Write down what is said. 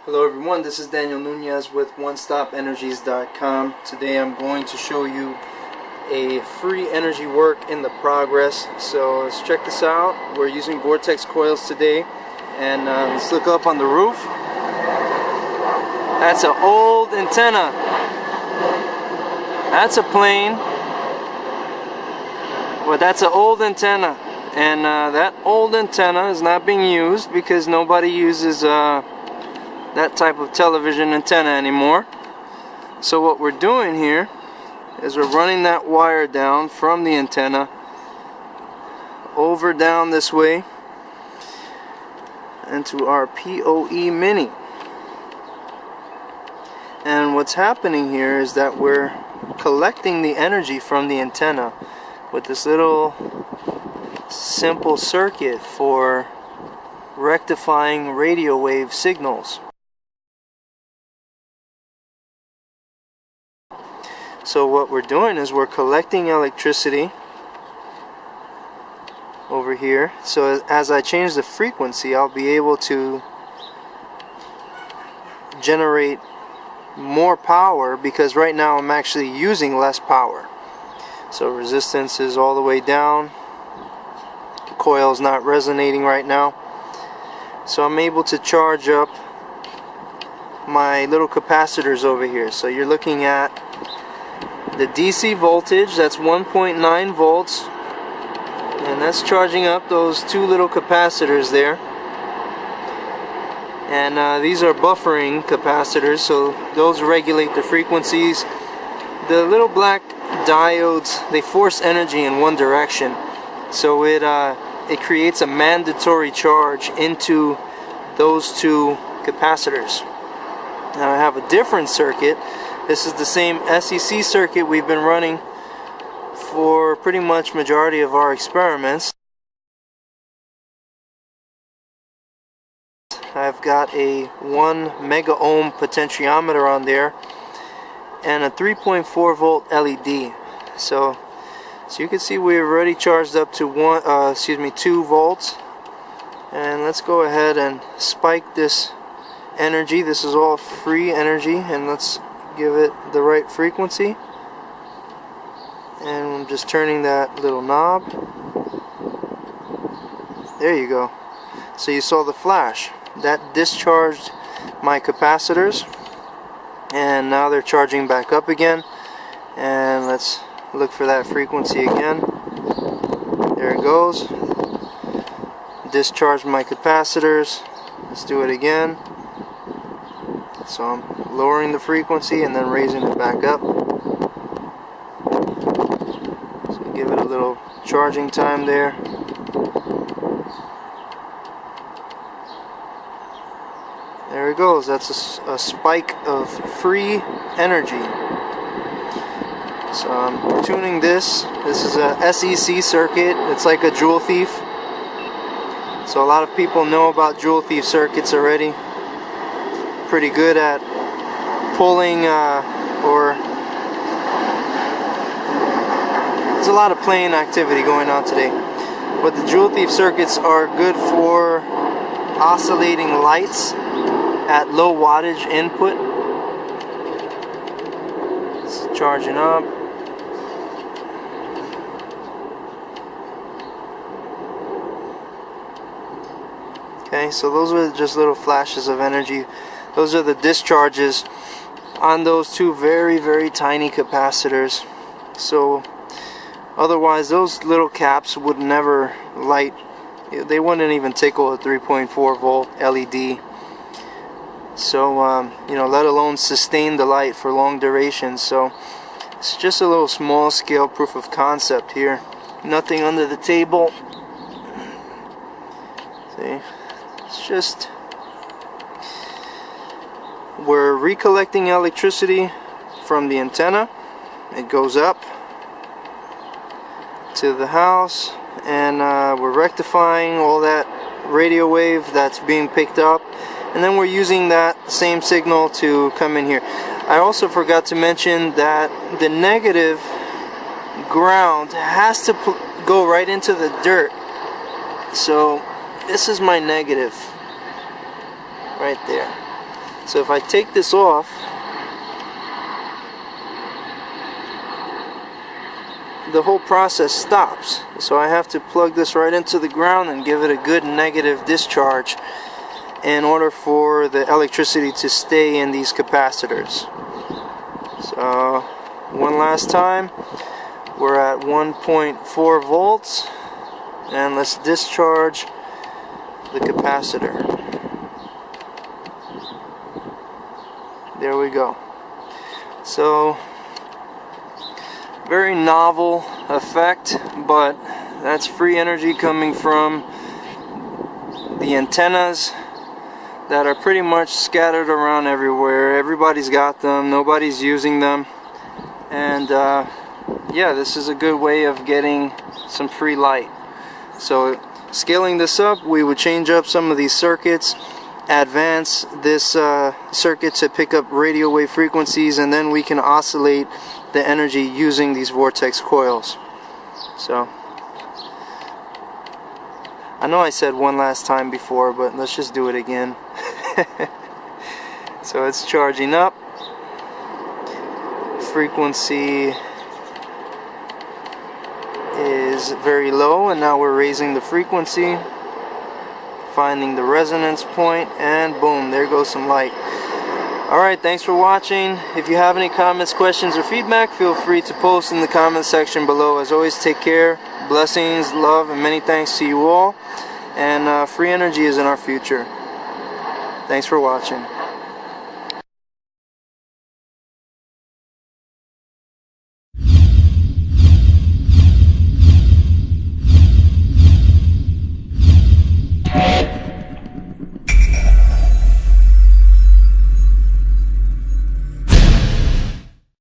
Hello everyone, this is Daniel Nunez with OneStopEnergies.com. Today I'm going to show you a free energy work in the progress. So let's check this out. We're using vortex coils today, and let's look up on the roof. That's an old antenna. That's a plane, but that's an old antenna, and that old antenna is not being used because nobody uses that type of television antenna anymore. So what we're doing here is we're running that wire down from the antenna over down this way into our PoE Mini. And what's happening here is that we're collecting the energy from the antenna with this little simple circuit for rectifying radio wave signals. So what we're doing is we're collecting electricity over here. So as I change the frequency, I'll be able to generate more power, because right now I'm actually using less power. So resistance is all the way down. The coil is not resonating right now. So I'm able to charge up my little capacitors over here. So you're looking at the DC voltage, that's 1.9 volts, and that's charging up those two little capacitors there. And these are buffering capacitors, so those regulate the frequencies. The little black diodes, they force energy in one direction, so it creates a mandatory charge into those two capacitors. Now I have a different circuit. This is the same SEC circuit we've been running for pretty much majority of our experiments. I've got a 1 mega ohm potentiometer on there and a 3.4 volt LED. So you can see we've already charged up to 2 volts. And let's go ahead and spike this energy. This is all free energy, and let's give it the right frequency. And I'm just turning that little knob. There you go. So you saw the flash. That discharged my capacitors, and now they're charging back up again. And let's look for that frequency again. There it goes. Discharged my capacitors. Let's do it again. So I'm lowering the frequency and then raising it back up. So give it a little charging time there. There it goes. That's a spike of free energy. So I'm tuning this. This is a SEC circuit. It's like a Joule thief. So a lot of people know about Joule thief circuits already. Pretty good at pulling or there's a lot of playing activity going on today. But the Joule thief circuits are good for oscillating lights at low wattage input. It's charging up. Okay, so those are just little flashes of energy. Those are the discharges on those two very, very tiny capacitors. So otherwise those little caps would never light. They wouldn't even tickle a 3.4 volt LED. So you know, let alone sustain the light for long durations. So it's just a little small scale proof of concept here. Nothing under the table. See, it's just, we're recollecting electricity from the antenna. It goes up to the house, and we're rectifying all that radio wave that's being picked up, and then we're using that same signal to come in here. I also forgot to mention that the negative ground has to go right into the dirt. So this is my negative right there. So if I take this off, the whole process stops. So I have to plug this right into the ground and give it a good negative discharge in order for the electricity to stay in these capacitors. So one last time, we're at 1.4 volts, and let's discharge the capacitor. There we go. So very novel effect, but that's free energy coming from the antennas that are pretty much scattered around everywhere. Everybody's got them, nobody's using them, and yeah, this is a good way of getting some free light. So scaling this up, we would change up some of these circuits, advance this circuit to pick up radio wave frequencies, and then we can oscillate the energy using these vortex coils. So I know I said one last time before, but let's just do it again. So it's charging up. Frequency is very low, and now we're raising the frequency, finding the resonance point, and boom, there goes some light. Alright, thanks for watching. If you have any comments, questions, or feedback, feel free to post in the comment section below. As always, take care, blessings, love, and many thanks to you all. And free energy is in our future. Thanks for watching.